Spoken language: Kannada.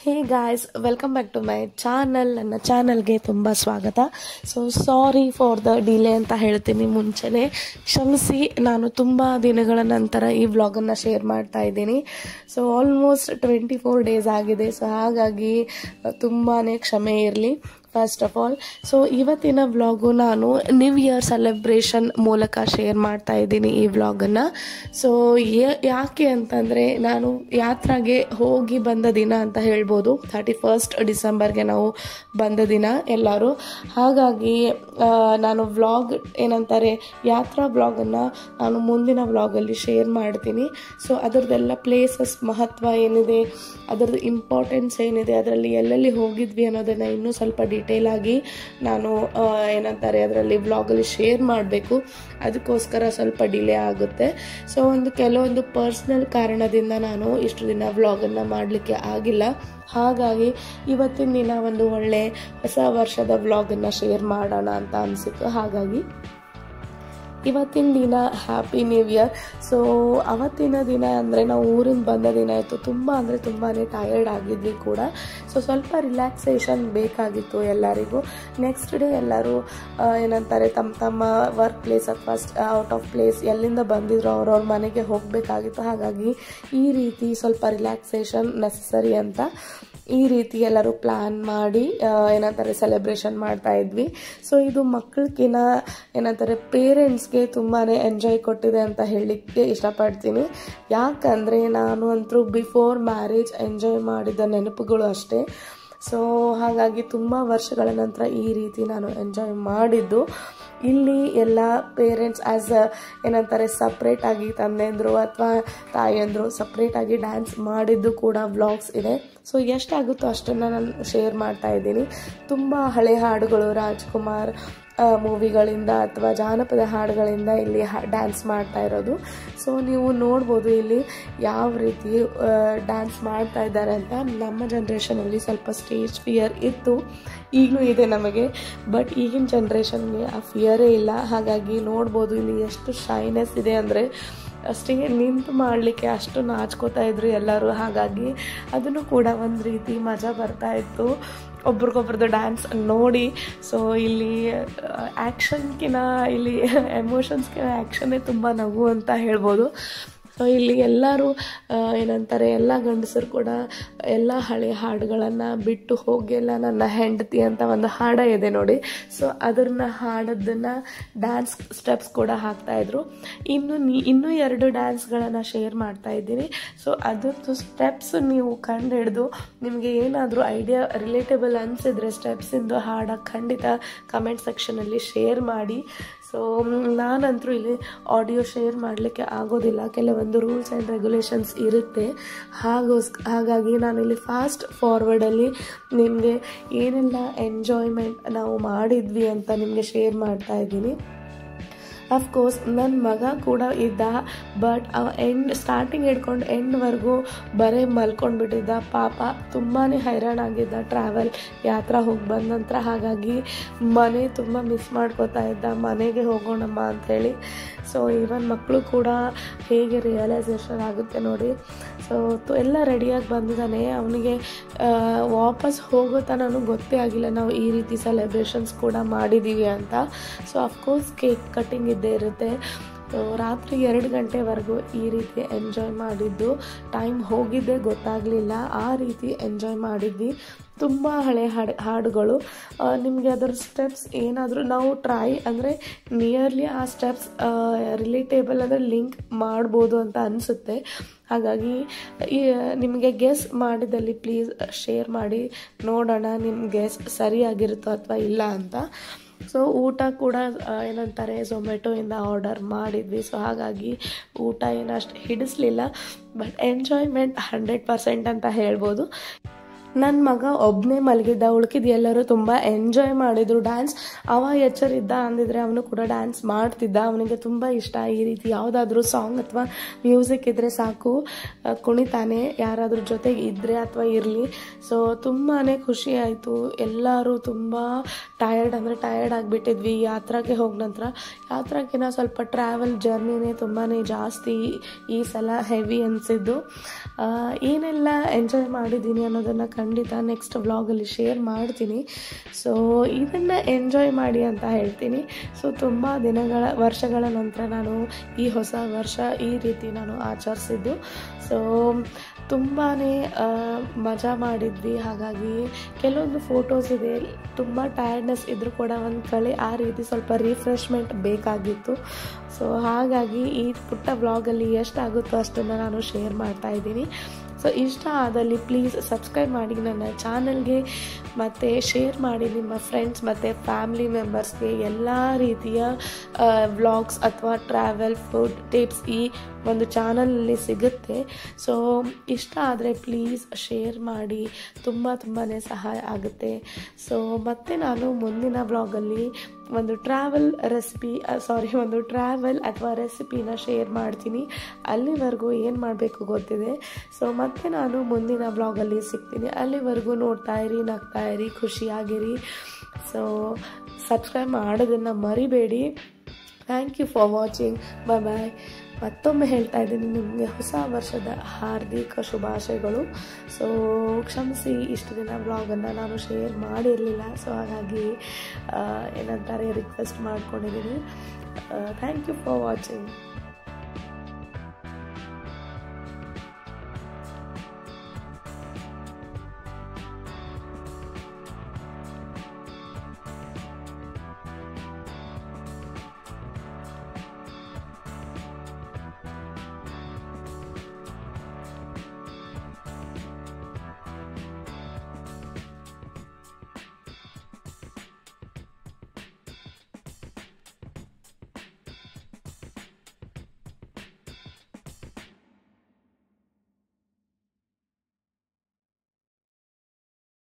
Hey guys, welcome back to my channel. ನನ್ನ ಚಾನಲ್ಗೆ ತುಂಬ ಸ್ವಾಗತ. So sorry for the delay ಅಂತ ಹೇಳ್ತೀನಿ ಮುಂಚೆನೇ, ಕ್ಷಮಿಸಿ. ನಾನು ತುಂಬ ದಿನಗಳ ನಂತರ ಈ ವ್ಲಾಗನ್ನು ಶೇರ್ ಮಾಡ್ತಾ ಇದ್ದೀನಿ. ಸೊ ಆಲ್ಮೋಸ್ಟ್ 24 ಡೇಸ್ ಆಗಿದೆ. ಸೊ ಹಾಗಾಗಿ ತುಂಬಾ ಕ್ಷಮೆ ಇರಲಿ ಫಸ್ಟ್ ಆಫ್ ಆಲ್. ಸೊ ಇವತ್ತಿನ ವ್ಲಾಗು ನಾನು ನ್ಯೂ ಇಯರ್ ಸೆಲೆಬ್ರೇಷನ್ ಮೂಲಕ ಶೇರ್ ಮಾಡ್ತಾ ಇದ್ದೀನಿ ಈ ವ್ಲಾಗನ್ನು. ಸೊ ಯಾಕೆ ಅಂತಂದರೆ, ನಾನು ಯಾತ್ರೆಗೆ ಹೋಗಿ ಬಂದ ದಿನ ಅಂತ ಹೇಳ್ಬೋದು. 31st ಡಿಸೆಂಬರ್ಗೆ ನಾವು ಬಂದ ದಿನ ಎಲ್ಲರೂ. ಹಾಗಾಗಿ ನಾನು ವ್ಲಾಗ್ ಏನಂತಾರೆ ಯಾತ್ರಾ ವ್ಲಾಗನ್ನು ನಾನು ಮುಂದಿನ ವ್ಲಾಗಲ್ಲಿ ಶೇರ್ ಮಾಡ್ತೀನಿ. ಸೊ ಅದರದ್ದೆಲ್ಲ ಪ್ಲೇಸಸ್ ಮಹತ್ವ ಏನಿದೆ, ಅದರದ್ದು ಇಂಪಾರ್ಟೆನ್ಸ್ ಏನಿದೆ, ಅದರಲ್ಲಿ ಎಲ್ಲೆಲ್ಲಿ ಹೋಗಿದ್ವಿ ಅನ್ನೋದನ್ನು ಇನ್ನೂ ಸ್ವಲ್ಪ ಡೀಟೇಲ್ ಆಗಿ ನಾನು ಏನಂತಾರೆ ಅದರಲ್ಲಿ ವ್ಲಾಗಲ್ಲಿ ಶೇರ್ ಮಾಡಬೇಕು. ಅದಕ್ಕೋಸ್ಕರ ಸ್ವಲ್ಪ ಡಿಲೇ ಆಗುತ್ತೆ. ಸೊ ಕೆಲವೊಂದು ಪರ್ಸ್ನಲ್ ಕಾರಣದಿಂದ ನಾನು ಇಷ್ಟು ದಿನ ವ್ಲಾಗನ್ನು ಮಾಡಲಿಕ್ಕೆ ಆಗಿಲ್ಲ. ಹಾಗಾಗಿ ಇವತ್ತಿನ ದಿನ ಒಂದು ಒಳ್ಳೆ ಹೊಸ ವರ್ಷದ ವ್ಲಾಗನ್ನು ಶೇರ್ ಮಾಡೋಣ ಅಂತ ಅನಿಸಿತ್ತು. ಹಾಗಾಗಿ ಇವತ್ತಿನ ದಿನ ಹ್ಯಾಪಿ ನ್ಯೂ ಇಯರ್. ಸೊ ಅವತ್ತಿನ ದಿನ ಅಂದರೆ ನಾವು ಊರಿಂದ ಬಂದ ದಿನ ಇತ್ತು. ತುಂಬ ಅಂದರೆ ತುಂಬಾ ಟಯರ್ಡ್ ಆಗಿದ್ವಿ ಕೂಡ. ಸೊ ಸ್ವಲ್ಪ ರಿಲ್ಯಾಕ್ಸೇಷನ್ ಬೇಕಾಗಿತ್ತು ಎಲ್ಲರಿಗೂ. ನೆಕ್ಸ್ಟ್ ಡೇ ಎಲ್ಲರೂ ಏನಂತಾರೆ ತಮ್ಮ ವರ್ಕ್ ಪ್ಲೇಸ್ ಅಥವಾ ಔಟ್ ಆಫ್ ಪ್ಲೇಸ್ ಎಲ್ಲಿಂದ ಬಂದಿದ್ರು ಅವ್ರವ್ರ ಮನೆಗೆ ಹೋಗಬೇಕಾಗಿತ್ತು. ಹಾಗಾಗಿ ಈ ರೀತಿ ಸ್ವಲ್ಪ ರಿಲ್ಯಾಕ್ಸೇಷನ್ ನೆಸಸರಿ ಅಂತ ಈ ರೀತಿ ಎಲ್ಲರೂ ಪ್ಲ್ಯಾನ್ ಮಾಡಿ ಏನಂತಾರೆ ಸೆಲೆಬ್ರೇಷನ್ ಮಾಡ್ತಾ ಇದ್ವಿ. ಸೊ ಇದು ಮಕ್ಕಳಿಗಿನ ಏನಂತಾರೆ ಪೇರೆಂಟ್ಸ್ಗೆ ತುಂಬಾ ಎಂಜಾಯ್ ಕೊಟ್ಟಿದೆ ಅಂತ ಹೇಳಲಿಕ್ಕೆ ಇಷ್ಟಪಡ್ತೀನಿ. ಯಾಕಂದರೆ ನಾನು ಅಂತೂ ಬಿಫೋರ್ ಮ್ಯಾರೇಜ್ ಎಂಜಾಯ್ ಮಾಡಿದ ನೆನಪುಗಳು ಅಷ್ಟೇ. ಸೊ ಹಾಗಾಗಿ ತುಂಬ ವರ್ಷಗಳ ನಂತರ ಈ ರೀತಿ ನಾನು ಎಂಜಾಯ್ ಮಾಡಿದ್ದು. ಇಲ್ಲಿ ಎಲ್ಲ ಪೇರೆಂಟ್ಸ್ ಏನಂತಾರೆ ಸಪ್ರೇಟಾಗಿ ತಂದೆಂದರು ಅಥವಾ ತಾಯಿಯಂದರು ಸಪ್ರೇಟಾಗಿ ಡ್ಯಾನ್ಸ್ ಮಾಡಿದ್ದು ಕೂಡ ವ್ಲಾಗ್ಸ್ ಇದೆ. ಸೊ ಎಷ್ಟಾಗುತ್ತೋ ಅಷ್ಟನ್ನು ನಾನು ಶೇರ್ ಮಾಡ್ತಾ ಇದ್ದೀನಿ. ತುಂಬ ಹಳೆ ಹಾಡುಗಳು ರಾಜ್ಕುಮಾರ್ ಮೂವಿಗಳಿಂದ ಅಥವಾ ಜಾನಪದ ಹಾಡುಗಳಿಂದ ಇಲ್ಲಿ ಡ್ಯಾನ್ಸ್ ಮಾಡ್ತಾ ಇರೋದು. ಸೊ ನೀವು ನೋಡ್ಬೋದು ಇಲ್ಲಿ ಯಾವ ರೀತಿ ಡ್ಯಾನ್ಸ್ ಮಾಡ್ತಾ ಇದ್ದಾರೆ ಅಂತ. ನಮ್ಮ ಜನ್ರೇಷನಲ್ಲಿ ಸ್ವಲ್ಪ ಸ್ಟೇಜ್ ಫಿಯರ್ ಇತ್ತು, ಈಗಲೂ ಇದೆ ನಮಗೆ. ಬಟ್ ಈಗಿನ ಜನ್ರೇಷನ್ಗೆ ಆ ಫಿಯರೇ ಇಲ್ಲ. ಹಾಗಾಗಿ ನೋಡ್ಬೋದು ಇಲ್ಲಿ ಎಷ್ಟು ಶೈನೆಸ್ ಇದೆ ಅಂದರೆ ಅಷ್ಟೇ ನಿಂತು ಮಾಡಲಿಕ್ಕೆ ಅಷ್ಟು ನಾಚ್ಕೋತಾ ಇದ್ರು ಎಲ್ಲರೂ. ಹಾಗಾಗಿ ಅದನ್ನು ಕೂಡ ಒಂದು ರೀತಿ ಮಜಾ ಬರ್ತಾ ಇತ್ತು ಒಬ್ರಿಗೊಬ್ರದ್ದು ಡ್ಯಾನ್ಸ್ ನೋಡಿ. ಸೊ ಇಲ್ಲಿ ಆ್ಯಕ್ಷನ್ಕಿನ ಇಲ್ಲಿ ಎಮೋಷನ್ಸ್ಗಿನ ಆ್ಯಕ್ಷನ್ನೇ ತುಂಬ ನಗು ಅಂತ ಹೇಳ್ಬೋದು. ಸೊ ಇಲ್ಲಿ ಎಲ್ಲರೂ ಏನಂತಾರೆ ಎಲ್ಲ ಗಂಡಸರು ಕೂಡ ಎಲ್ಲ ಹಳೆ ಹಾಡುಗಳನ್ನು ಬಿಟ್ಟು ಹೋಗೆಲ್ಲ ನನ್ನ ಹೆಂಡತಿ ಅಂತ ಒಂದು ಹಾಡ ಇದೆ ನೋಡಿ. ಸೊ ಅದನ್ನ ಹಾಡೋದನ್ನು ಡ್ಯಾನ್ಸ್ ಸ್ಟೆಪ್ಸ್ ಕೂಡ ಹಾಕ್ತಾಯಿದ್ರು. ಇನ್ನೂ 2 ಡ್ಯಾನ್ಸ್ಗಳನ್ನು ಶೇರ್ ಮಾಡ್ತಾ ಇದ್ದೀನಿ. ಸೊ ಅದ್ರದ್ದು ಸ್ಟೆಪ್ಸ್ ನೀವು ಕಂಡು ಹಿಡಿದು ನಿಮಗೆ ಏನಾದರೂ ಐಡಿಯಾ ರಿಲೇಟೇಬಲ್ ಅನಿಸಿದ್ರೆ ಸ್ಟೆಪ್ಸಿಂದು ಹಾಡ ಖಂಡಿತ ಕಮೆಂಟ್ ಸೆಕ್ಷನಲ್ಲಿ ಶೇರ್ ಮಾಡಿ. ಸೊ ನಾನಂತರೂ ಇಲ್ಲಿ ಆಡಿಯೋ ಶೇರ್ ಮಾಡಲಿಕ್ಕೆ ಆಗೋದಿಲ್ಲ, ಕೆಲವೊಂದು ರೂಲ್ಸ್ ಆ್ಯಂಡ್ ರೆಗ್ಯುಲೇಷನ್ಸ್ ಇರುತ್ತೆ. ಹಾಗಾಗಿ ನಾನಿಲ್ಲಿ ಫಾಸ್ಟ್ ಫಾರ್ವರ್ಡಲ್ಲಿ ನಿಮಗೆ ಏನೆಲ್ಲ ಎಂಜಾಯ್ಮೆಂಟ್ ನಾವು ಮಾಡಿದ್ವಿ ಅಂತ ನಿಮಗೆ ಶೇರ್ ಮಾಡ್ತಾ ಇದ್ದೀನಿ. ಅಫ್ಕೋರ್ಸ್ ನನ್ನ ಮಗ ಕೂಡ ಇದ್ದ, ಬಟ್ ಸ್ಟಾರ್ಟಿಂಗ್ ಹಿಡ್ಕೊಂಡು ಎಂಡ್ವರೆಗೂ ಬರೀ ಮಲ್ಕೊಂಡ್ಬಿಟ್ಟಿದ್ದ. ಪಾಪ ತುಂಬಾ ಹೈರಾಣಾಗಿದ್ದ ಟ್ರಾವೆಲ್ ಯಾತ್ರಾ ಹೋಗಿ ಬಂದ ನಂತರ. ಹಾಗಾಗಿ ಮನೆ ತುಂಬ ಮಿಸ್ ಮಾಡ್ಕೋತಾ ಇದ್ದ, ಮನೆಗೆ ಹೋಗೋಣಮ್ಮ ಅಂಥೇಳಿ. ಸೊ ಈವನ್ ಮಕ್ಕಳು ಕೂಡ ಹೇಗೆ ರಿಯಲೈಸೇಷನ್ ಆಗುತ್ತೆ ನೋಡಿ. ಸೊ ಎಲ್ಲ ರೆಡಿಯಾಗಿ ಬಂದಿದ್ದಾನೆ. ಅವನಿಗೆ ವಾಪಸ್ ಹೋಗೋ ತನೂ ಗೊತ್ತೇ ಆಗಿಲ್ಲ ನಾವು ಈ ರೀತಿ ಸೆಲೆಬ್ರೇಷನ್ಸ್ ಕೂಡ ಮಾಡಿದ್ದೀವಿ ಅಂತ. ಸೊ ಅಫ್ಕೋರ್ಸ್ ಕೇಕ್ ಕಟ್ಟಿಂಗ್ ಇದ್ದೇ ಇರುತ್ತೆ. ರಾತ್ರಿ 2 ಗಂಟೆವರೆಗೂ ಈ ರೀತಿ ಎಂಜಾಯ್ ಮಾಡಿದ್ದು, ಟೈಮ್ ಹೋಗಿದ್ದೇ ಗೊತ್ತಾಗಲಿಲ್ಲ. ಆ ರೀತಿ ಎಂಜಾಯ್ ಮಾಡಿದ್ವಿ. ತುಂಬ ಹಳೆ ಹಾಡುಗಳು. ನಿಮಗೆ ಅದರ ಸ್ಟೆಪ್ಸ್ ಏನಾದರೂ ನಾವು ಟ್ರೈ ಅಂದರೆ ನಿಯರ್ಲಿ ಆ ಸ್ಟೆಪ್ಸ್ ರಿಲೇಟೇಬಲ್ ಅಂದರೆ ಲಿಂಕ್ ಮಾಡ್ಬೋದು ಅಂತ ಅನಿಸುತ್ತೆ. ಹಾಗಾಗಿ ನಿಮಗೆ ಗೆಸ್ ಮಾಡಿದಲ್ಲಿ ಪ್ಲೀಸ್ ಶೇರ್ ಮಾಡಿ ನೋಡೋಣ ನಿಮ್ಮ ಗೆಸ್ ಸರಿಯಾಗಿರುತ್ತೋ ಅಥವಾ ಇಲ್ಲ ಅಂತ. ಸೊ ಊಟ ಕೂಡ ಏನಂತಾರೆ ಝೊಮ್ಯಾಟೊಯಿಂದ ಆರ್ಡರ್ ಮಾಡಿದ್ವಿ. ಸೊ ಹಾಗಾಗಿ ಊಟ ಏನಷ್ಟು ಹಿಡಿಸ್ಲಿಲ್ಲ, ಬಟ್ ಎಂಜಾಯ್ಮೆಂಟ್ 100% ಅಂತ ಹೇಳ್ಬೋದು. ನನ್ನ ಮಗ ಒಬ್ಬನೇ ಮಲಗಿದ್ದ, ಉಳ್ಕಿದ್ದು ಎಲ್ಲರೂ ತುಂಬ ಎಂಜಾಯ್ ಮಾಡಿದರು. ಡ್ಯಾನ್ಸ್ ಎಚ್ಚರಿದ್ದ ಅಂದಿದ್ರೆ ಅವನು ಕೂಡ ಡ್ಯಾನ್ಸ್ ಮಾಡ್ತಿದ್ದ. ಅವನಿಗೆ ತುಂಬ ಇಷ್ಟ ಈ ರೀತಿ ಯಾವುದಾದ್ರೂ ಸಾಂಗ್ ಅಥವಾ ಮ್ಯೂಸಿಕ್ ಇದ್ದರೆ ಸಾಕು ಕುಣಿತಾನೆ, ಯಾರಾದ್ರೂ ಜೊತೆಗೆ ಇದ್ದರೆ ಅಥವಾ ಇರಲಿ. ಸೊ ತುಂಬಾ ಖುಷಿ ಆಯಿತು. ಎಲ್ಲರೂ ತುಂಬ ಟಯರ್ಡ್ ಆಗಿಬಿಟ್ಟಿದ್ವಿ ಯಾತ್ರೆಗೆ ಹೋದ ನಂತರ. ಯಾತ್ರೆಗಿನ ಸ್ವಲ್ಪ ಟ್ರಾವೆಲ್ ಜರ್ನಿನೇ ತುಂಬಾ ಜಾಸ್ತಿ ಈ ಸಲ ಹೆವಿ ಅನಿಸಿದ್ದು. ಏನೆಲ್ಲ ಎಂಜಾಯ್ ಮಾಡಿದ್ದೀನಿ ಅನ್ನೋದನ್ನು ಖಂಡಿತ ನೆಕ್ಸ್ಟ್ ವ್ಲಾಗಲ್ಲಿ ಶೇರ್ ಮಾಡ್ತೀನಿ. ಸೊ ಇದನ್ನು ಎಂಜಾಯ್ ಮಾಡಿ ಅಂತ ಹೇಳ್ತೀನಿ. ಸೊ ತುಂಬ ವರ್ಷಗಳ ನಂತರ ನಾನು ಈ ಹೊಸ ವರ್ಷ ಈ ರೀತಿ ನಾನು ಆಚರಿಸಿದ್ದು. ಸೊ ತುಂಬಾ ಮಜಾ ಮಾಡಿದ್ವಿ. ಹಾಗಾಗಿ ಕೆಲವೊಂದು ಫೋಟೋಸ್ ಇದೆ, ತುಂಬ ಟಯರ್ಡ್ನೆಸ್ ಇದ್ದರೂ ಕೂಡ ಒಂದು ಕಳೆ ಆ ರೀತಿ ಸ್ವಲ್ಪ ರಿಫ್ರೆಶ್ಮೆಂಟ್ ಬೇಕಾಗಿತ್ತು. ಸೊ ಹಾಗಾಗಿ ಈ ಪುಟ್ಟ ವ್ಲಾಗಲ್ಲಿ ಎಷ್ಟಾಗುತ್ತೋ ಅಷ್ಟನ್ನು ನಾನು ಶೇರ್ ಮಾಡ್ತಾ ಇದ್ದೀನಿ. ಸೊ ಇಷ್ಟ ಆದಲ್ಲಿ ಪ್ಲೀಸ್ ಸಬ್ಸ್ಕ್ರೈಬ್ ಮಾಡಿ ನನ್ನ ಚಾನಲ್ಗೆ, ಮತ್ತು ಶೇರ್ ಮಾಡಿ ನಿಮ್ಮ ಫ್ರೆಂಡ್ಸ್ ಮತ್ತು ಫ್ಯಾಮಿಲಿ ಮೆಂಬರ್ಸ್ಗೆ. ಎಲ್ಲ ರೀತಿಯ ವ್ಲಾಗ್ಸ್ ಅಥವಾ ಟ್ರಾವೆಲ್, ಫುಡ್ ಟಿಪ್ಸ್ ಈ ಒಂದು ಚಾನಲಲ್ಲಿ ಸಿಗುತ್ತೆ. ಸೊ ಇಷ್ಟ ಆದರೆ ಪ್ಲೀಸ್ ಶೇರ್ ಮಾಡಿ, ತುಂಬಾ ಸಹಾಯ ಆಗುತ್ತೆ. ಸೊ ಮತ್ತೆ ನಾನು ಮುಂದಿನ ವ್ಲಾಗಲ್ಲಿ ಒಂದು ಟ್ರಾವೆಲ್ ಅಥವಾ ರೆಸಿಪಿನ ಶೇರ್ ಮಾಡ್ತೀನಿ. ಅಲ್ಲಿವರೆಗೂ ಏನು ಮಾಡಬೇಕು ಗೊತ್ತಿದೆ. ಸೊ ಮತ್ತೆ ನಾನು ಮುಂದಿನ ವ್ಲಾಗಲ್ಲಿ ಸಿಗ್ತೀನಿ. ಅಲ್ಲಿವರೆಗೂ ನೋಡ್ತಾ ಇರಿ, ನಗ್ತಾ ಇರಿ, ಖುಷಿಯಾಗಿರಿ. ಸೊ ಸಬ್ಸ್ಕ್ರೈಬ್ ಮಾಡೋದನ್ನು ಮರಿಬೇಡಿ. Thank you for watching. Bye. ಮತ್ತೊಮ್ಮೆ ಹೇಳ್ತಾ ಇದ್ದೀನಿ, ನಿಮಗೆ ಹೊಸ ವರ್ಷದ ಹಾರ್ದಿಕ ಶುಭಾಶಯಗಳು. ಸೊ ಕ್ಷಮಿಸಿ, ಇಷ್ಟು ದಿನ ವ್ಲಾಗನ್ನು ನಾನು ಶೇರ್ ಮಾಡಿರಲಿಲ್ಲ. ಸೊ ಹಾಗಾಗಿ ಏನಂತಾರೆ ರಿಕ್ವೆಸ್ಟ್ ಮಾಡ್ಕೊಂಡಿದ್ದೀನಿ. Thank you for watching.